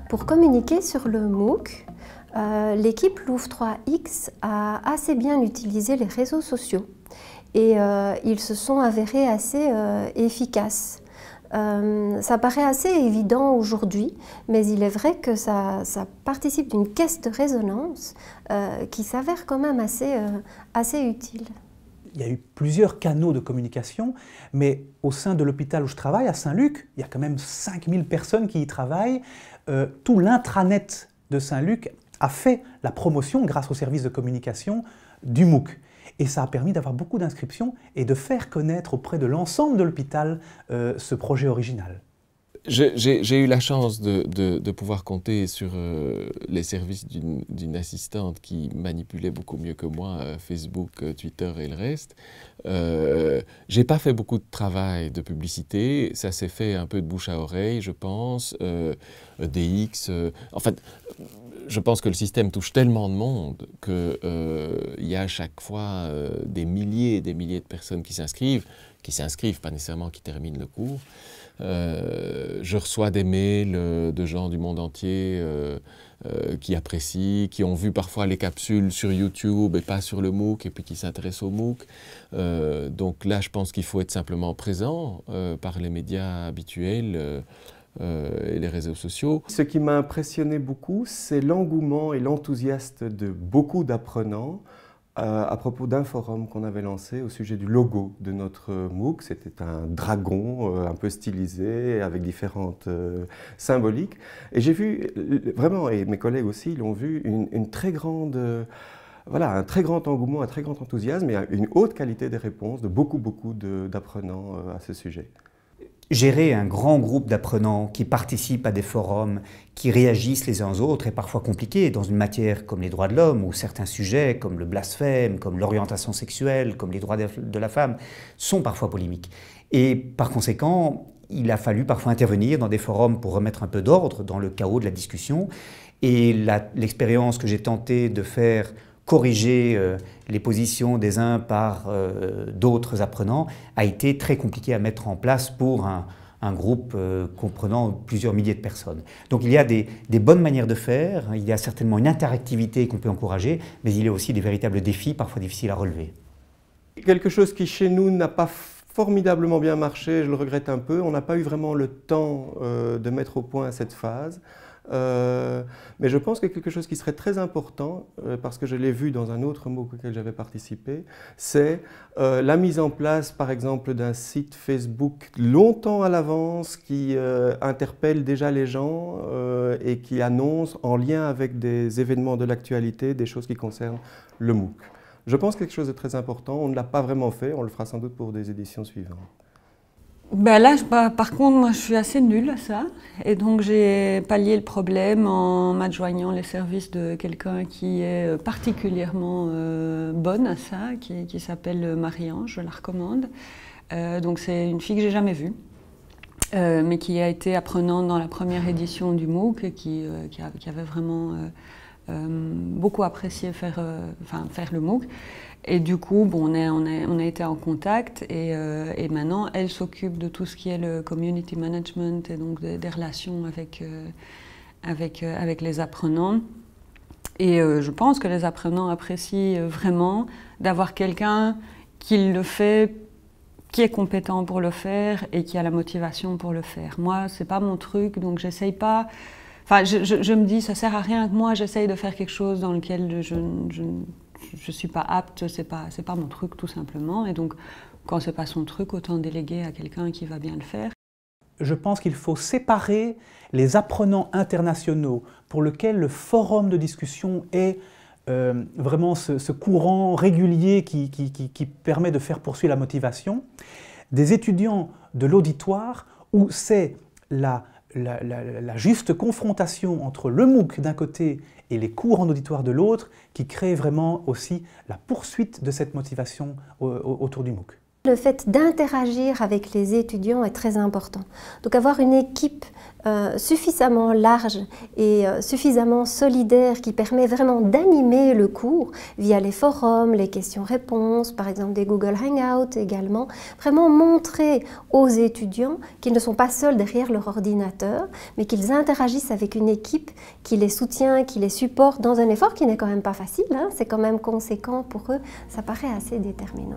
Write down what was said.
Pour communiquer sur le MOOC, l'équipe Louvre 3X a assez bien utilisé les réseaux sociaux et ils se sont avérés assez efficaces. Ça paraît assez évident aujourd'hui, mais il est vrai que ça participe d'une caisse de résonance qui s'avère quand même assez utile. Il y a eu plusieurs canaux de communication, mais au sein de l'hôpital où je travaille, à Saint-Luc, il y a quand même 5000 personnes qui y travaillent. Tout l'intranet de Saint-Luc a fait la promotion, grâce au service de communication, du MOOC. Et ça a permis d'avoir beaucoup d'inscriptions et de faire connaître auprès de l'ensemble de l'hôpital ce projet original. J'ai eu la chance de pouvoir compter sur les services d'une assistante qui manipulait beaucoup mieux que moi Facebook, Twitter et le reste. J'ai pas fait beaucoup de travail de publicité, ça s'est fait un peu de bouche à oreille, je pense, DX. En fait, je pense que le système touche tellement de monde qu'il y a à chaque fois des milliers et des milliers de personnes qui s'inscrivent, pas nécessairement qui terminent le cours. Je reçois des mails de gens du monde entier qui apprécient, qui ont vu parfois les capsules sur YouTube et pas sur le MOOC, et puis qui s'intéressent au MOOC. Donc là, je pense qu'il faut être simplement présent par les médias habituels et les réseaux sociaux. Ce qui m'a impressionné beaucoup, c'est l'engouement et l'enthousiasme de beaucoup d'apprenants à propos d'un forum qu'on avait lancé au sujet du logo de notre MOOC. C'était un dragon un peu stylisé avec différentes symboliques. Et j'ai vu vraiment, et mes collègues aussi l'ont vu, une très grande... Voilà, un très grand engouement, un très grand enthousiasme et une haute qualité des réponses de beaucoup d'apprenants à ce sujet. Gérer un grand groupe d'apprenants qui participent à des forums, qui réagissent les uns aux autres est parfois compliqué dans une matière comme les droits de l'homme ou certains sujets comme le blasphème, comme l'orientation sexuelle, comme les droits de la femme sont parfois polémiques. Et par conséquent, il a fallu parfois intervenir dans des forums pour remettre un peu d'ordre dans le chaos de la discussion. Et l'expérience que j'ai tenté de faire corriger les positions des uns par d'autres apprenants a été très compliqué à mettre en place pour un groupe comprenant plusieurs milliers de personnes. Donc il y a des bonnes manières de faire, il y a certainement une interactivité qu'on peut encourager, mais il y a aussi des véritables défis parfois difficiles à relever. Quelque chose qui chez nous n'a pas formidablement bien marché, je le regrette un peu, on n'a pas eu vraiment le temps de mettre au point cette phase. Mais je pense que quelque chose qui serait très important, parce que je l'ai vu dans un autre MOOC auquel j'avais participé, c'est la mise en place par exemple d'un site Facebook longtemps à l'avance qui interpelle déjà les gens et qui annonce en lien avec des événements de l'actualité, des choses qui concernent le MOOC. Je pense que quelque chose de très important, on ne l'a pas vraiment fait, on le fera sans doute pour des éditions suivantes. Ben là, par contre, moi je suis assez nulle à ça et donc j'ai pallié le problème en m'adjoignant les services de quelqu'un qui est particulièrement bonne à ça, qui s'appelle Marie-Ange, je la recommande. Donc c'est une fille que j'ai jamais vue, mais qui a été apprenante dans la première édition du MOOC et qui avait vraiment beaucoup apprécié faire le MOOC. Et du coup, bon, on a été en contact et maintenant, elle s'occupe de tout ce qui est le community management et donc des relations avec les apprenants. Et je pense que les apprenants apprécient vraiment d'avoir quelqu'un qui le fait, qui est compétent pour le faire et qui a la motivation pour le faire. Moi, c'est pas mon truc, donc j'essaye pas... Enfin, je me dis, ça sert à rien que moi, j'essaye de faire quelque chose dans lequel je ne suis pas apte, c'est pas mon truc tout simplement. Et donc, quand c'est pas son truc, autant déléguer à quelqu'un qui va bien le faire. Je pense qu'il faut séparer les apprenants internationaux pour lesquels le forum de discussion est vraiment ce courant régulier qui permet de faire poursuivre la motivation, des étudiants de l'auditoire où c'est la juste confrontation entre le MOOC d'un côté et les cours en auditoire de l'autre qui crée vraiment aussi la poursuite de cette motivation autour du MOOC. Le fait d'interagir avec les étudiants est très important. Donc avoir une équipe suffisamment large et suffisamment solidaire qui permet vraiment d'animer le cours via les forums, les questions-réponses, par exemple des Google Hangouts également, vraiment montrer aux étudiants qu'ils ne sont pas seuls derrière leur ordinateur, mais qu'ils interagissent avec une équipe qui les soutient, qui les supporte dans un effort qui n'est quand même pas facile, hein, c'est quand même conséquent pour eux, ça paraît assez déterminant.